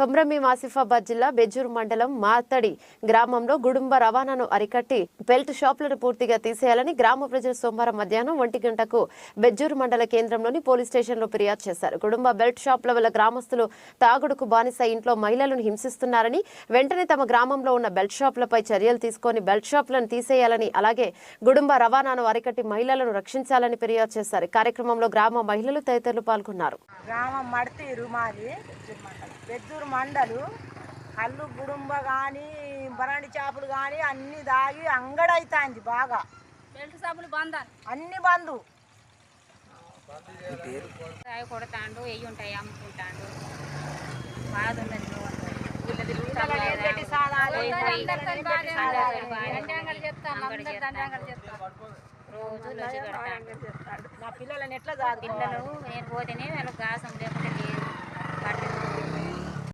కొమ్రమీం ఆసిఫాబాద్ జిల్లా బెజ్జూర్ మండలం మాతడి గ్రామంలో గుడుంబ రవాణాను అరికట్టి బెల్ట్ షాపులను పూర్తిగా తీసేయాలని గ్రామ ప్రజలు సోమవారం మధ్యాహ్నం 1 గంటకు బెజ్జూర్ మండల కేంద్రంలోని పోలీస్ స్టేషన్లో ఫిర్యాదు చేశారు. గుడుంబ బెల్ట్ షాపుల వల్ల గ్రామస్తులు తాగుడుకు బానిస ఇంట్లో మహిళలను హింసిస్తున్నారని, వెంటనే తమ గ్రామంలో ఉన్న బెల్ట్ షాపులపై చర్యలు తీసుకొని బెల్ట్ షాపులను తీసేయాలని, అలాగే గుడుంబ రవాణాను అరికట్టి మహిళలను రక్షించాలని ఫిర్యాదు చేశారు. కార్యక్రమంలో గ్రామ మహిళలు తదితరులు పాల్గొన్నారు. గ్రామం మడతీరు మాది బెజ్జూరు మండలు. కళ్ళు గుడుంబ కానీ బరాండి చేపలు కానీ అన్ని దాగి అంగడైతాంది బాగా. బెల్ట్ షాపులు బంద్, అన్ని బంధు కొడతాండు, ఎయ్యి ఉంటాయి అమ్ముకుంటాండు. బాధ ఉన్నది రోజు లొచ్చి పెడతాడు. నా పిల్లలని ఎట్లా పిల్లలు నేను పోతేనే వాళ్ళకి గాసం లేకుంటే లేదు.